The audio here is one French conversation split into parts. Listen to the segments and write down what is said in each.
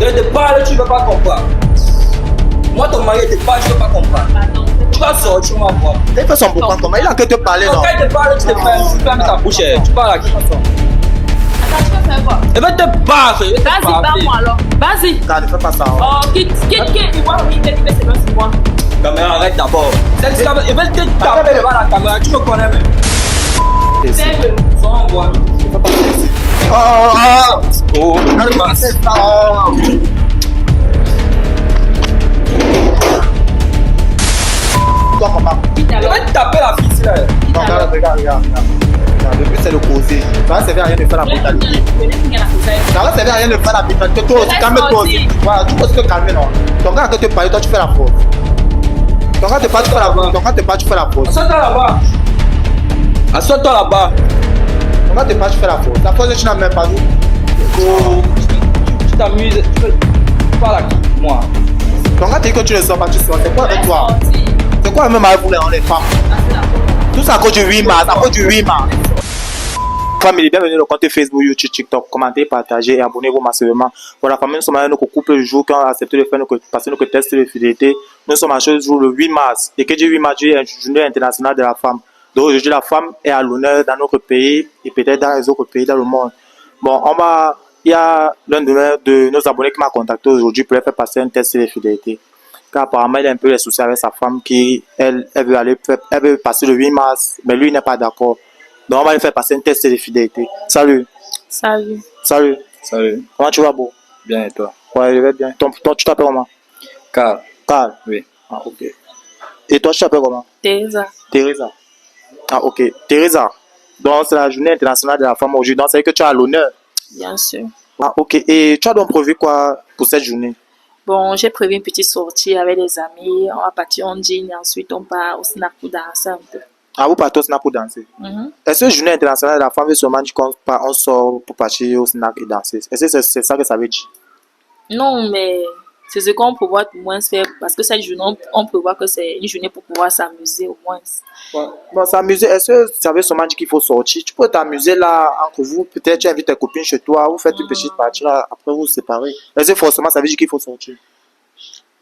Je te parle, tu ne veux pas comprendre. Moi, ton mari te parle, tu ne veux pas comprendre. Tu vas sortir, tu vas voir. Il fait son pourquoi comment? Il a que te parler, non? Quand il te parle, tu te fais, tu fermes ta bouche. Tu parles à qui? Attends, tu vas faire quoi? Je vais te parler. Vas-y, parle-moi alors. Vas-y. Car ne fais pas ça. Oh, quitte. Il voit oui, il fait c'est bon, c'est moi. Caméra, arrête d'abord. Je vais te taper devant la caméra, tu me connais même. Fais-le. Sans voir. Oh, Toi, maman. Quitte je alors. vais te taper la fille là. Quitte Non, alors. regarde. Le but, c'est de causer. Ça va servir à rien de faire la brutalité. Ça va servir à rien de faire la brutalité. Toi aussi, calme-toi aussi. Voilà, tu peux aussi te calmer, non? Ton gars, quand te parle, toi, tu fais la faute. Ton gars te parle, tu fais la faute. Ton gars te parle, tu fais la faute. Assois-toi là-bas. Assois-toi là-bas. Ton gars te parle, tu fais la faute. La faute, tu n'as même pas vu. Tu t'amuses. Tu parles à qui? Moi. Ton gars te dit que tu ne sors pas, tu sors. C'est quoi avec toi? C'est quoi même avec vous, les femmes? Tout ça à cause du 8 mars, à cause du 8 mars. Famille, bienvenue au compte Facebook, YouTube, TikTok. Commentez, partagez et abonnez-vous massivement. Voilà, famille, nous sommes à notre couple le jour qui a accepté de faire passer notre test de fidélité. Nous sommes à ce jour le 8 mars. Et que du 8 mars, c'est une journée internationale de la femme. Donc aujourd'hui, la femme est à l'honneur dans notre pays et peut-être dans les autres pays dans le monde. Bon, il y a l'un de nos abonnés qui m'a contacté aujourd'hui pour faire passer un test de fidélité. Car apparemment, il a un peu les soucis avec sa femme qui, elle veut passer le 8 mars, mais lui, il n'est pas d'accord. Donc, on va lui faire passer un test de fidélité. Salut. Salut. Salut. Salut, Comment tu vas, beau? bien et toi? Ouais, je vais bien. Tu t'appelles comment? Carl, Carl. oui. Ah, ok. Et toi, tu t'appelles comment? Teresa. Teresa. Ah, ok. Teresa. Donc, c'est la journée internationale de la femme aujourd'hui. Donc, ça veut dire que tu as l'honneur. Bien sûr. Ah, ok. Et tu as donc prévu quoi pour cette journée? Bon, j'ai prévu une petite sortie avec des amis. On va partir en jean et ensuite on part au snack pour danser un peu. Ah, vous partez au snack pour danser? Est-ce que journée internationale de la femme veut seulement dire qu'on sort pour partir au snack et danser? Est-ce que c'est ça que ça veut dire? Non, mais c'est ce qu'on prévoit au moins faire parce que cette journée, on prévoit que c'est une journée pour pouvoir s'amuser au moins. Bon, s'amuser, est-ce que ça veut seulement dire qu'il faut sortir? Tu peux t'amuser là entre vous, peut-être tu invites tes copines chez toi, vous faites une petite partie là, après vous vous séparez. Est-ce que forcément ça veut dire qu'il faut sortir?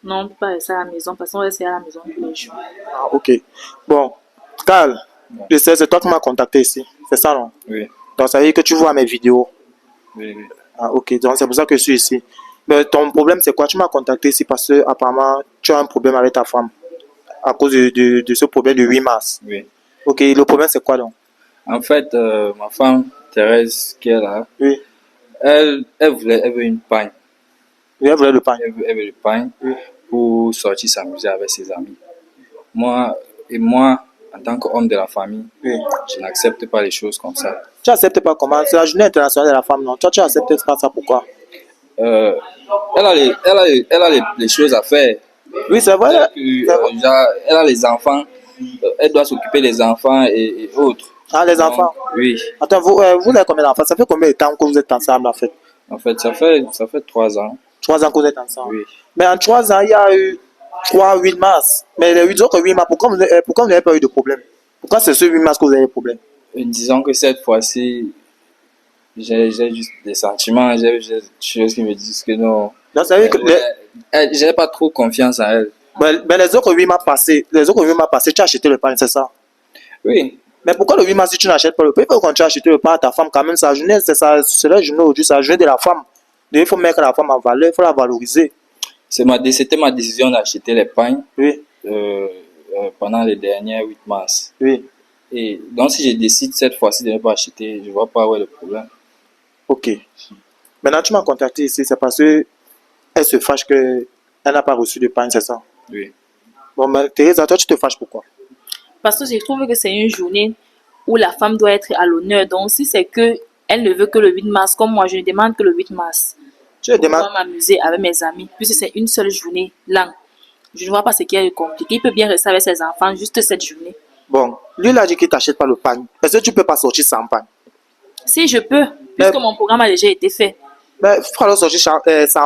Non, on peut pas rester à la maison parce qu'on reste à la maison tous les jours. Ah, ok. Bon, Carl, je sais, c'est toi qui m'as contacté ici, c'est ça non? Oui, Donc ça veut dire que tu vois mes vidéos. oui. Ah, ok, donc c'est pour ça que je suis ici. Mais ton problème c'est quoi? Tu m'as contacté ici parce que apparemment tu as un problème avec ta femme à cause de ce problème du 8 mars. Oui. Ok, le problème c'est quoi donc? En fait, ma femme, Thérèse, qui est là, Oui, elle veut une pagne. oui, elle voulait le pain. Elle veut le pagne Oui. pour sortir s'amuser avec ses amis. Moi, en tant qu'homme de la famille, Oui. je n'accepte pas les choses comme ça. Tu acceptes pas comment? C'est la journée internationale de la femme, non? Toi, tu acceptes pas ça, pourquoi? Elle a les choses à faire. Oui, c'est vrai. Genre, elle a les enfants, elle doit s'occuper des enfants et autres. Ah, les Donc, enfants. oui. Attends, vous avez combien d'enfants? Ça fait combien de temps que vous êtes ensemble, en fait? En fait, ça fait 3 ans. 3 ans que vous êtes ensemble. Oui. Mais en 3 ans, il y a eu 8 mars. Mais les 8 autres 8 mars, pourquoi vous n'avez pas eu de problème? Pourquoi c'est ce 8 mars que vous avez des problèmes? Disons que cette fois-ci, j'ai juste des sentiments, j'ai des choses qui me disent que non. Donc, ça veut dire que Je n'ai pas trop confiance en elle. mais les autres 8 mars passés, tu as acheté le pain, c'est ça? Oui, Mais pourquoi le 8 mars, si tu n'achètes pas le pain? Il faut que tu achètes le pain à ta femme, quand même, sa journée, c'est la journée aujourd'hui, c'est la journée de la femme. Donc, il faut mettre la femme en valeur, il faut la valoriser. c'était ma décision d'acheter les pains Oui, pendant les derniers 8 mars. oui. Et donc, si je décide cette fois-ci de ne pas acheter, je ne vois pas où est le problème. Ok. Maintenant, tu m'as contacté ici, c'est parce que elle se fâche qu'elle n'a pas reçu de pain, c'est ça? Oui. Bon, mais Thérèse, toi, tu te fâches pourquoi? Parce que je trouve que c'est une journée où la femme doit être à l'honneur. Donc, si c'est que elle ne veut que le 8 mars, comme moi, je ne demande que le 8 mars. Tu te Pour demandes. pouvoir m'amuser avec mes amis, puisque c'est une seule journée longue. Je ne vois pas ce qui est compliqué. Il peut bien rester avec ses enfants juste cette journée. Bon, lui, il a dit qu'il ne t'achète pas le pain. Est-ce que tu ne peux pas sortir sans pain? Si je peux, puisque mon programme a déjà été fait. Mais il faut alors sortir sans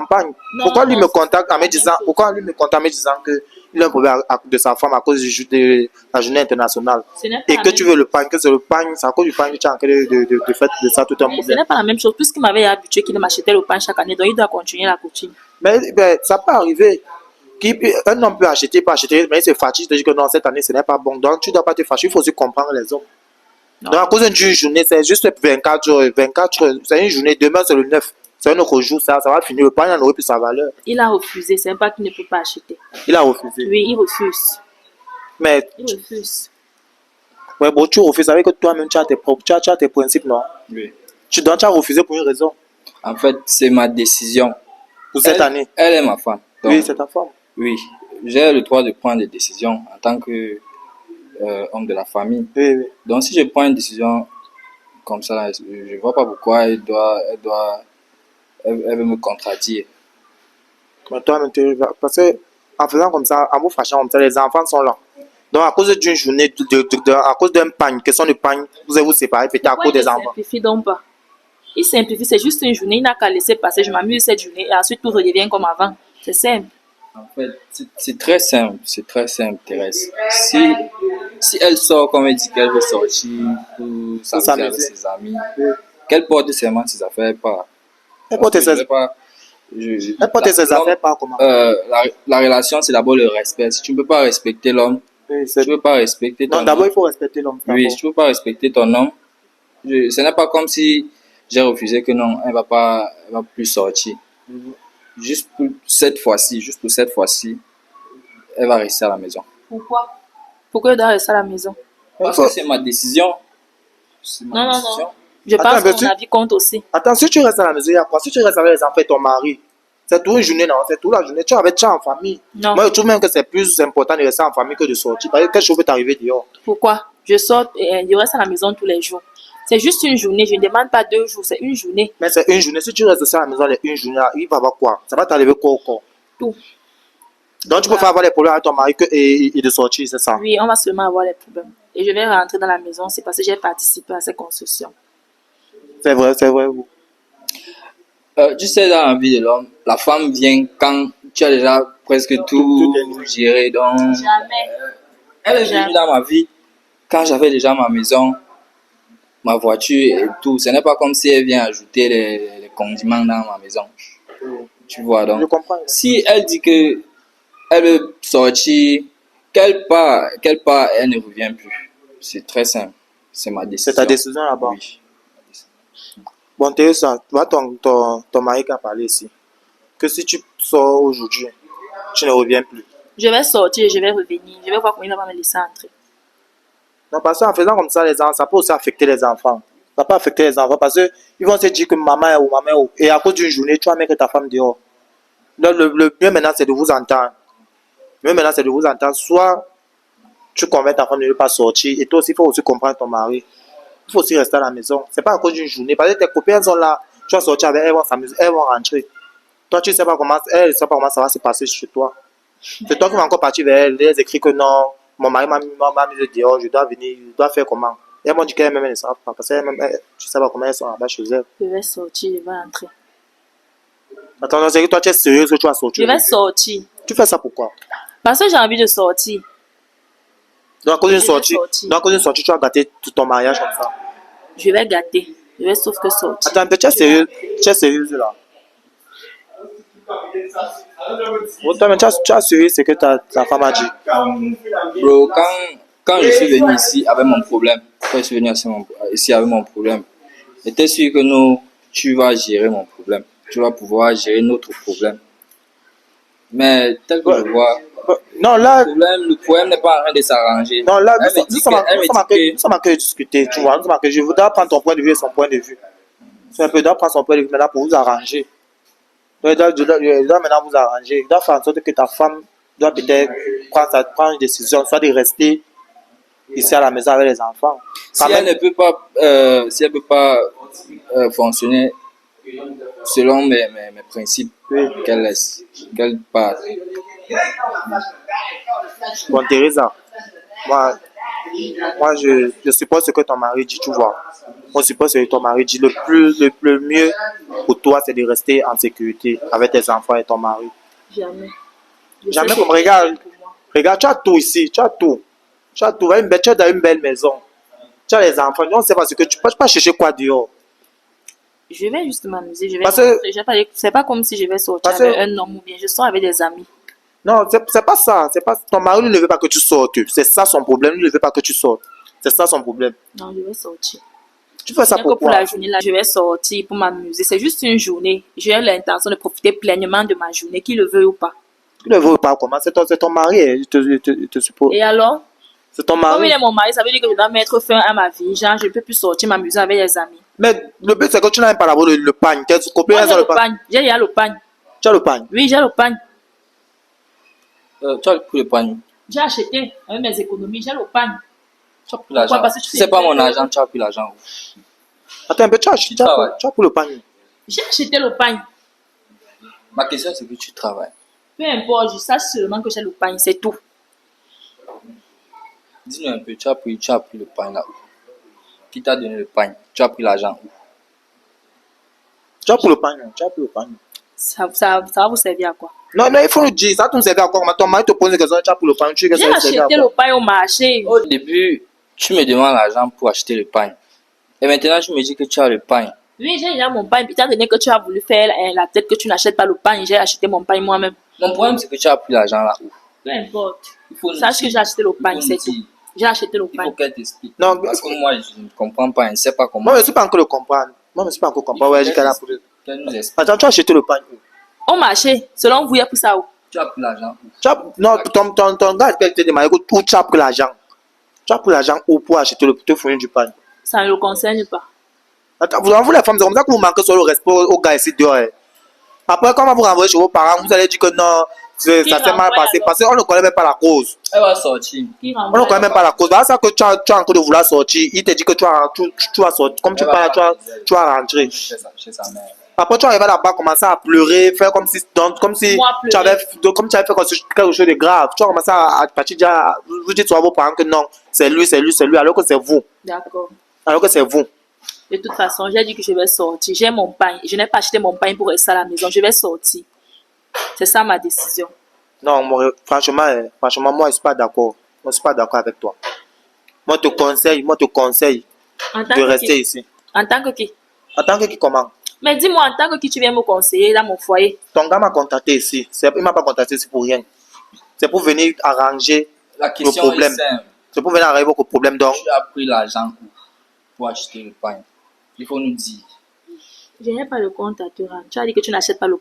pain. Non, Pourquoi lui non. me contacte en me disant, qu'il a un problème de sa femme à cause de la journée internationale? Ce n'est pas Et la que même- tu veux le pain, que c'est le pain, c'est à cause du pain que tu es en train de faire de ça tout un Mais ce problème. n'est pas la même chose, puisqu'il m'avait habitué qu'il m'achetait le pain chaque année, donc il doit continuer la coutume. Mais ben, ça peut arriver. Un homme peut acheter, mais il se fâche, il te dit que non, cette année, ce n'est pas bon. Donc, tu ne dois pas te fâcher, il faut aussi comprendre les hommes. Non. Donc, à cause d'une journée, c'est juste 24 heures. 24 heures, c'est une journée. Demain, c'est le 9. C'est un autre jour, ça va finir. Le pain n'en aurait plus sa valeur. Il a refusé, c'est pas qu'il ne peut pas acheter. Il a refusé. Oui, il refuse. Mais, Il refuse. ouais, bon, tu refuses avec que toi-même, tu as tes principes, non? Oui. Tu as refusé pour une raison. En fait, c'est ma décision. Pour cette année. Elle est ma femme. Donc, Oui, c'est ta femme. oui, j'ai le droit de prendre des décisions en tant que homme de la famille. Oui, oui. Donc, si je prends une décision comme ça, je ne vois pas pourquoi elle veut me contredire. Mais toi-même, parce que en faisant comme ça, en vous fâchant comme ça, les enfants sont là. Donc, à cause d'une journée, à cause d'un pagne, question de pagne, vous allez vous séparer, peut-être à Pourquoi cause il des ne enfants. simplifie donc pas? Il simplifie, c'est juste une journée, il n'a qu'à laisser passer, je m'amuse cette journée et ensuite tout redevient comme avant. C'est simple. En fait, c'est très simple, Thérèse. Si elle sort comme elle dit qu'elle veut sortir pour s'amuser avec s'amuser. ses amis, qu'elle porte seulement ses affaires par. Elle porte Parce que ses- je vais pas- Elle porte ses l'homme, affaires par comment? la relation, c'est d'abord le respect. Si tu ne peux pas respecter l'homme, Oui, tu ne peux pas respecter ton non, d'abord, homme. il faut respecter l'homme. Oui, d'abord. si tu ne peux pas respecter ton homme, ce n'est pas comme si j'ai refusé que non, elle va plus sortir. Juste pour cette fois-ci, elle va rester à la maison. Pourquoi? Pourquoi il doit rester à la maison? Parce que c'est ma décision. C'est ma Non, non, décision. non. Je Attends, pense mais que tu- mon avis compte aussi. Attends, si tu restes à la maison, il y a quoi? Si tu restes avec les enfants et ton mari, c'est toute une journée, non? C'est toute la journée. Tu es avec toi en famille. Non. Moi, je trouve même que c'est plus important de rester en famille que de sortir. Parce que quelque chose peut t'arriver dehors. Pourquoi? Je sors et je reste à la maison tous les jours. C'est juste une journée, je ne demande pas 2 jours, c'est une journée. Mais c'est une journée. Si tu restes à la maison les une journée, il va avoir quoi? Ça va t'arriver quoi au corps? Tout. Donc, tu peux faire avoir les problèmes avec ton mari et de sortir, c'est ça? Oui, on va seulement avoir les problèmes. Et je vais rentrer dans la maison, c'est parce que j'ai participé à ces constructions. C'est vrai, c'est vrai. Oui. Tu sais, dans la vie de l'homme, la femme vient quand tu as déjà presque tout géré. Donc, Jamais. elle est venue dans ma vie quand j'avais déjà ma maison, ma voiture et tout. Ce n'est pas comme si elle vient ajouter les condiments dans ma maison. Tu vois, Je donc, comprends. si elle dit que elle veut sortir, qu'elle part, elle ne revient plus. C'est très simple. C'est ma décision. C'est ta décision là-bas. Oui. Bon, Teresa, tu vois ton mari qui a parlé ici. Que si tu sors aujourd'hui, tu ne reviens plus. Je vais sortir, je vais revenir. Je vais voir comment il va me laisser entrer. Non, parce qu'en faisant comme ça, les enfants, ça peut aussi affecter les enfants. Ça peut affecter les enfants parce qu'ils vont se dire que maman est où, maman est où. Et à cause d'une journée, tu vas mettre ta femme dehors. Donc, le mieux maintenant, c'est de vous entendre. Le mieux maintenant, c'est de vous entendre. Soit tu convaincs ta femme de ne pas sortir. Et toi aussi, il faut aussi comprendre ton mari. Il faut aussi rester à la maison. C'est pas à cause d'une journée. Parce que tes copains sont là. Tu vas sortir avec elles, elles vont s'amuser, elles vont rentrer. Toi, tu ne sais pas comment, elles ne savent pas comment ça va se passer chez toi. C'est toi qui vas encore partir vers elles. Elles écrivent que non, mon mari m'a mis dehors, je dois venir, je dois faire comment. Et elles m'ont dit qu'elles-mêmes ne savent pas. Parce que tu ne sais pas comment elles sont là-bas chez elles. Je vais sortir, je vais entrer. Attends, c'est que toi, tu es sérieux que tu vas sortir. Je vais sortir. Tu fais ça pourquoi? Parce que j'ai envie de sortir. Donc, à cause d'une Je vais sortie, sortir. donc, à cause d'une sortie, tu vas gâter tout ton mariage comme ça. Je vais gâter. Je vais sauf que sortir. Attends, mais tu es sérieux, là. Oh, toi, mais tu as sérieux ce que ta femme a dit. Bro, quand je suis venu ici avec mon problème, ici avec mon problème, j'étais sûr que non, tu vas gérer mon problème. Tu vas pouvoir gérer notre problème. Mais tel que je vois, Non, là, le problème n'est pas en train de s'arranger. non, là, Elle me dit que- nous sommes à que discuter, tu vois. Nous sommes à que je voudrais prendre ton point de vue et son point de vue. C'est un peu, je dois prendre son point de vue maintenant pour vous arranger. Donc, je dois maintenant vous arranger. Je dois faire en sorte que ta femme doit peut-être prendre une décision, soit de rester ici à la maison avec les enfants. Si Quand elle même, ne peut pas, si elle peut pas fonctionner selon mes principes, Oui. qu'elle laisse, qu'elle parte. bon, Teresa, moi je suppose ce que ton mari dit, tu vois. On suppose ce que ton mari dit. Le mieux pour toi, c'est de rester en sécurité avec tes enfants et ton mari. Jamais. Je Jamais sais comme ce qui est regarde, bien pour moi. regarde, tu as tout ici, tu as tout. Tu as tout, tu as dans une belle maison. Tu as les enfants, on ne sait pas ce que tu peux pas chercher quoi dehors. Je vais juste m'amuser. Je vais Parce que- rentrer. C'est pas comme si je vais sortir Parce avec que- un homme ou bien je sors avec des amis. Non, c'est pas ça. C'est pas... Ton mari ne veut pas que tu sortes. C'est ça son problème. Il ne veut pas que tu sortes. C'est ça son problème. Non, je vais sortir. Tu fais ça Rien que pour pourquoi? la journée, là, je vais sortir pour m'amuser. C'est juste une journée. J'ai l'intention de profiter pleinement de ma journée, qu'il le veuille ou pas. Tu ne veux pas comment? C'est ton mari, hein, je te suppose. Et alors, C'est ton comme mari. il est mon mari, ça veut dire que je dois mettre fin à ma vie. Genre, je ne peux plus sortir m'amuser avec les amis. Mais le but, c'est que tu n'as même pas d'abord le pagne. Tes copines, Moi, elles j'ai ont le le pagne. pagne. J'ai déjà le pagne. Tu as le pagne. Oui, j'ai le pagne. Tu as pris le panier. J'ai acheté avec mes économies. J'ai le pagne. Tu as pris l'argent. Parce que tu C'est pas fais- mon argent, tu as pris l'argent. Attends un peu, tu as travailles. pour le pagne. J'ai acheté le pagne. Ma question, c'est que tu travailles. Peu importe, je sache seulement que j'ai le pagne. C'est tout. Dis-nous un peu, tu as pris le pain là où? Qui t'a donné le pain? Tu as pris l'argent où? Tu as pour le pagne. Tu as pour le pagne. Ça va vous servir à quoi? Non, il faut le dire. Ça, tu me sert à quoi? Ton mari te pose une question, tu as pour le pagne. Tu dis que J'ai ça sert à acheté quoi? le pagne au marché. Au début, tu me demandes l'argent pour acheter le pain. Et maintenant, tu me dis que tu as le pain. Oui, j'ai déjà mon pagne. Étant donné que tu as voulu faire la tête que tu n'achètes pas le pagne, j'ai acheté mon pagne moi-même. Mon problème, c'est que tu as pris l'argent là où? Peu importe. Il faut nous Sache dire. que j'ai acheté le Il faut pagne, nous c'est tout. dire. J'ai acheté le Il faut pagne. qu'elle t'explique. Non, Parce que moi, je ne comprends pas, je ne sais pas comment. moi, je ne suis pas encore le comprendre. Moi, je ne suis pas encore comprendre. Ouais, j'ai qu'à la pour. Qu'elle nous explique. Attends, tu as acheté le pagne où? Au marché, selon vous, il y a pour ça où? Tu as pris l'argent où? Non, ton gars, il te demande où tu as pris l'argent. Tu as pris l'argent où pour acheter pour te fournir du pagne? Ça ne le concerne pas. Attends, vous les femmes, c'est comme ça que vous manquez sur le respect aux gars ici dehors. Hein. Après, quand vous renvoyez chez vos parents, vous allez dire que non, ça s'est mal renvoie passé. alors? Parce qu'on ne connaît même pas la cause. Elle va sortir. Qui On ne renvoie? connaît même pas la cause. Voilà ça que tu as encore de vouloir sortir. Il te dit que tu vas sortir. Comme tu Elle va parles, partir. tu vas rentrer. Chez sa mère. Après, tu arrives là-bas, commencer à pleurer, faire comme si Moi, tu avais fait quelque chose de grave. Tu as commencé à partir déjà, vous dites à vos parents que non, c'est lui, alors que c'est vous. D'accord. Alors que c'est vous. De toute façon, j'ai dit que je vais sortir. J'ai mon pagne. Je n'ai pas acheté mon pagne pour rester à la maison. Je vais sortir. C'est ça ma décision. Non, franchement, moi, je ne suis pas d'accord. Moi, je ne suis pas d'accord avec toi. Moi, je te conseille En tant de que rester qui? ici. En tant que qui? En tant que qui comment? Mais dis-moi, en tant que qui tu viens me conseiller dans mon foyer? Ton gars m'a contacté ici. Il ne m'a pas contacté ici pour rien. C'est pour venir arranger La le question est problème. simple. C'est pour venir arranger vos problèmes. Donc, Tu as pris l'argent où pour acheter le pain? Il faut nous dire. Je n'ai pas le compte à te rendre. Tu as dit que tu n'achètes pas le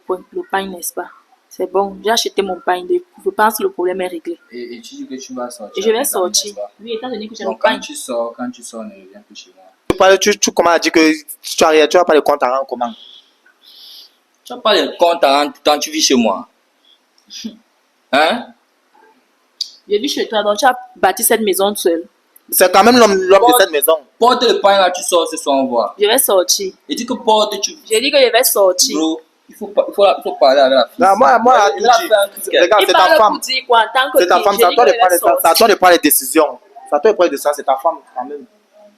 pagne, n'est-ce pas? C'est bon, j'ai acheté mon pagne. Je pense que le problème est réglé. Et tu dis que tu vas sortir. Et je vais avec ta mère, sortir. n'est-ce pas? Oui, étant donné que j'ai le Donc quand pagne. tu sors, ne reviens plus chez moi. tu commences à dire que tu n'as pas le compte à rendre comment? Tu n'as pas de compte à rendre, pourtant tu vis chez moi. Hein? Je vis chez toi, donc tu as bâti cette maison seule. C'est quand même l'homme de cette maison. Porte le pain là, tu sors ce soir, on voit. Je vais sortir. Et dis que porte, tu. J'ai dit que je vais sortir. Bro, il faut parler avec la fille. Non, moi, Elle a fait un truc. regarde, Il c'est ta parle femme. pour dire quoi? En tant que C'est ta qui? femme, J'ai c'est à dit toi que de je vais prendre sortir. les décisions. C'est à toi de prendre les décisions, c'est ta femme quand même.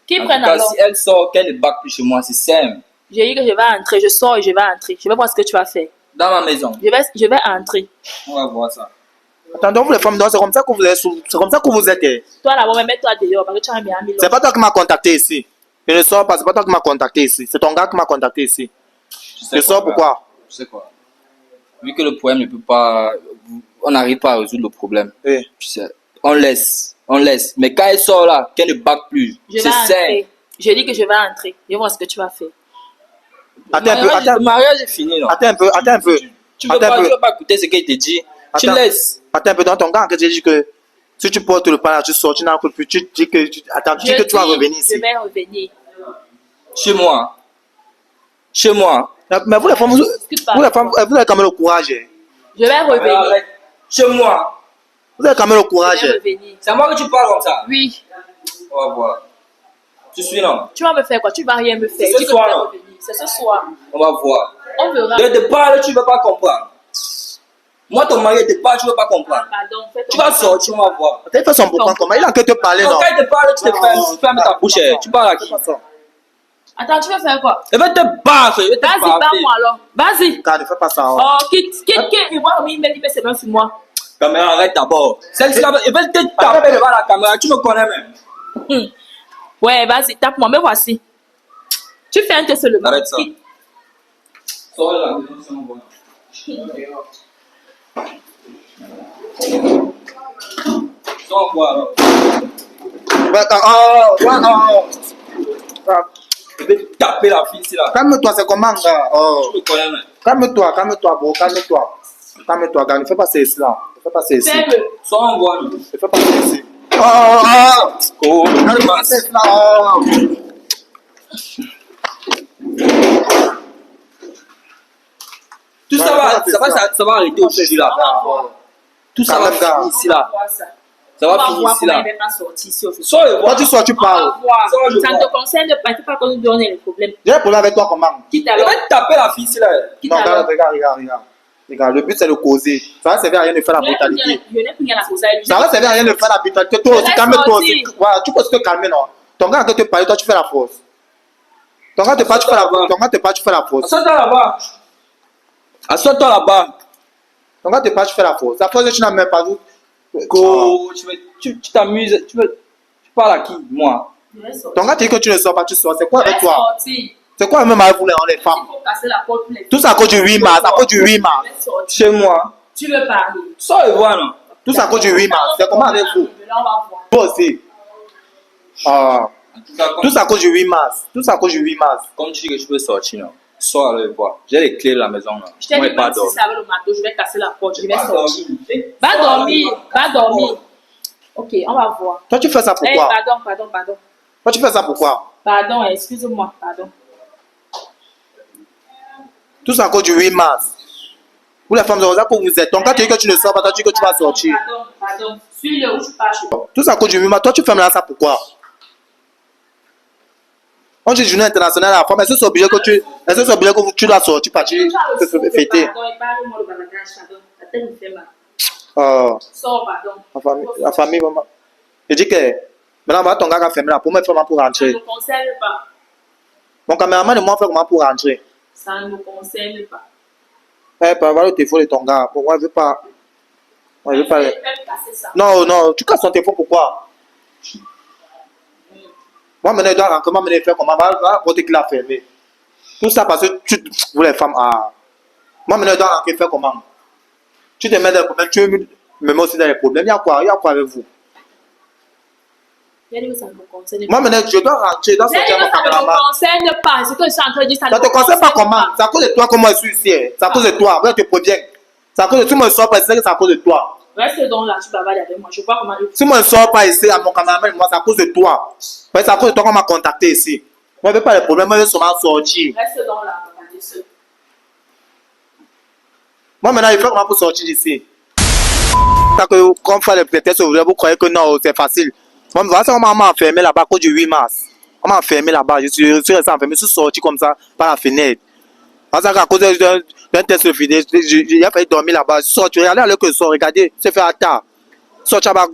Qui En tout prenne cas, alors? si elle sort, qu'elle ne back plus chez moi, c'est simple. J'ai dit que je vais entrer. Je sors et je vais entrer. Je vais voir ce que tu vas faire. Dans ma maison. Je vais entrer. On va voir ça. Attends, donc vous les femmes, donc, c'est comme ça que vous êtes. C'est comme ça que vous êtes. Hein. Toi là-bas, mets-toi dehors parce que tu as bien mis C'est pas toi qui m'as contacté ici. Je ne sors pas, c'est pas toi qui m'as contacté ici. C'est ton gars qui m'a contacté ici. Tu sais Je sors quoi, pourquoi? Tu sais quoi? Vu que le problème ne peut pas. On n'arrive pas à résoudre le problème. Oui. Tu sais, on laisse. Mais quand elle sort là, qu'elle ne back plus. Je C'est vais simple. entrer. Je dis que je vais entrer. Je vais voir ce que tu vas faire. Attends un peu, Le mariage est fini, non? attends un peu. Tu veux pas écouter ce qu'il te dit. Tu Attends. laisses. Attends un peu, dans ton gars, que tu dis que si tu portes le pain, tu sors, tu n'as plus, tu dis que, attends, tu dis que tu vas revenir Je ici. vais revenir. Chez moi. Chez moi. Mais vous les femmes, vous Discute pas. les femmes, vous avez quand même le courage. Hein. Je vais revenir. Arrête. Chez moi. Vous avez quand même le Je courage. vais Hein. revenir. C'est à moi que tu parles comme ça. Oui. On va voir. Tu suis non? Tu vas me faire quoi? Tu vas rien me faire. C'est Je dis ce que je vais soir, non? revenir. C'est ce soir. On va voir. On verra. De te parler, tu ne veux pas comprendre. Moi, ton mari te parle, tu ne veux pas comprendre. Pardon, fais Tu ton vas sortir, on va voir. T'as fait son comprendre comment? Il a que te parler, Donc, non? quand il te parle, tu te fermes ta bouche. Tu parles à qui? Attends, tu vas faire quoi? Il va te battre. Il va te Vas-y, battre. bats-moi alors. Vas-y. Car ne fais pas ça. Hein. Oh, quitte. Il voit comme il met ses mains sur moi. Caméra, arrête d'abord. Celle-ci, il va te taper devant la caméra. Tu me connais même. Ouais, vas-y, tape-moi. Mais voici. Tu fais un test seulement. Arrête ça. Quitte. Sors de la maison, c'est bon. Sors quoi alors? Je vais taper la fille ici là. Calme-toi, c'est comment, gars? Oh. Tu me connais, mais. Calme-toi, bro, calme-toi. Calme-toi, gars, ne fais pas ça ici, là. Ne fais pas ça ici. Fais-le. Sors en bois. Ne fais pas ça ici. Oh, Calme-toi, c'est là. Oh. tout ça va arrêter aujourd'hui là. Tout ça va finir ici là. Ça va finir ici là. Sors et Quand vois. tu sors, tu parles. Ça ne te concerne pas. Tu ne peux pas nous donner les problèmes. J'ai un problème avec toi, comment? Quitte Je alors. vais taper la fille ici là. Quitte Non, alors. regarde, le but c'est de causer. Ça va servir à rien de faire la brutalité. Je n'ai plus rien à causer à lui. Ça va servir à rien de faire la brutalité. Toi aussi, calme-toi aussi. Voilà, tu peux te calmer, non? Ton gars, quand te parle, toi, tu fais la force. Ton gars te parle, tu fais la force. Ton gars te parle, tu fais la force. Assois-toi là-bas. Assois-toi là-bas. Ton gars te parle, tu fais la force. La force, tu n'as même pas vu. Go, tu t'amuses. Tu parles à qui? Moi. Je vais sortir. Ton gars te dit que tu ne sors pas, tu sors. C'est quoi Je vais avec toi? sortir. C'est quoi même avec vous, les femmes? Il faut casser la porte pour les Tout ça à cause du 8 mars. À cause du 8 mars. Je vais sortir. Chez moi. Tu veux parler? Sors et vois non. Tout ça à cause du 8 mars. C'est comment avec vous? Là, on va voir. Toi aussi. Ah. En tout cas, Tout ça à cause du 8 mars. Tout ça à cause du 8 mars. comme tu dis que je peux sortir, non. Sors et vois. J'ai les clés de la maison là. Je t'ai Moi, dit, pas même si dormir. c'est avec le marteau, je vais casser la porte. Je vais Pas sortir. dormir. Va dormir. Va dormir. Ok, on va voir. Toi, tu fais ça Eh, pourquoi? pardon. Toi, tu fais ça pourquoi? Pardon, excuse-moi, pardon. Tout ça à cause du 8 mars. Vous les femmes, c'est ça que vous êtes. Ton gars te dit que tu ne sors pas, toi tu dis que tu vas sortir. Pardon. Suis-le où tu pars. Tout ça à cause du 8 mars. Toi, tu fermes là, ça pourquoi? On dit journée internationale à la femme. Est-ce que c'est obligé que tu dois sortir, partir, te fêter? Pardon, et parle-moi le bagage, pardon. La tête me fait mal. Oh, Sors, pardon. la famille, maman. Je dis que maintenant, voilà ton gars qui a fermé là. Pour moi, il faut comment pour Ça ne rentrer. me concerne pas. Mon caméraman et moi, on fait comment pour rentrer. Ça ne me concerne pas. Eh, pas avoir le téléphone de ton gars. Pour moi, je veux pas. Moi, je veux pas. Fais passer ça. Non, tu casses ton téléphone pourquoi? Moi, maintenant, il doit rentrer. Moi, maintenant, il fait comment? Va rapporter qu'il a fermé. Tout ça parce que vous les femmes, ah. Moi, maintenant, il doit rentrer, faire comment? Tu te mets dans les problèmes, tu me mets aussi dans les problèmes. Il y a quoi avec vous? J'ai dit que ça ne me concerne pas. Moi, maintenant, je dois rentrer, je dois J'ai dit sortir que mon ça ne me caméraman. concerne pas. C'est que je suis en train de dire ça Ça ne te me concerne pas comment? pas. C'est à cause de toi que moi je suis ici. Hein. C'est à cause de toi. Moi, je te préviens. C'est à cause de tu me sors pas ici, c'est à cause de toi. Reste donc là, tu bavardes avec moi. Je vois comment il Si moi je ne sors pas ici à mon caméraman, moi, c'est à cause de toi. Ouais, c'est à cause de toi qu'on m'a contacté ici. Moi, je ne veux pas les problèmes, moi, je veux seulement sortir. Reste donc là, papa, Dieu seul. Moi, maintenant, il faut comment pour sortir d'ici. Ça que quand on fait les prétextes, vous croyez que non, c'est facile. Moi, voilà, on m'a enfermé là-bas à cause du 8 mars. On m'a enfermé là-bas. Je suis resté enfermé. Je suis sorti comme ça par la fenêtre. Parce qu'à cause d'un test de fidèle, j'ai failli dormir là-bas. Je suis sorti. Regardez à l'heure que je sors. Regardez, c'est fait à tard. Sorti là-bas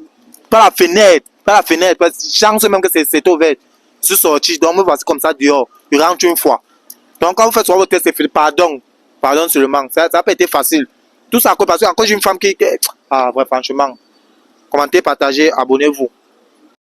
par la fenêtre. Par la fenêtre. Parce que je pense même que c'est ouvert. Je suis sorti. Donc, me voici comme ça dehors. Je rentre une fois. Donc, quand vous faites votre test de fidèle, pardon. Pardon seulement. Ça n'a pas été facile. Tout ça parce que encore j'ai une femme qui. Ah, ouais, franchement. Commentez, partagez, abonnez-vous.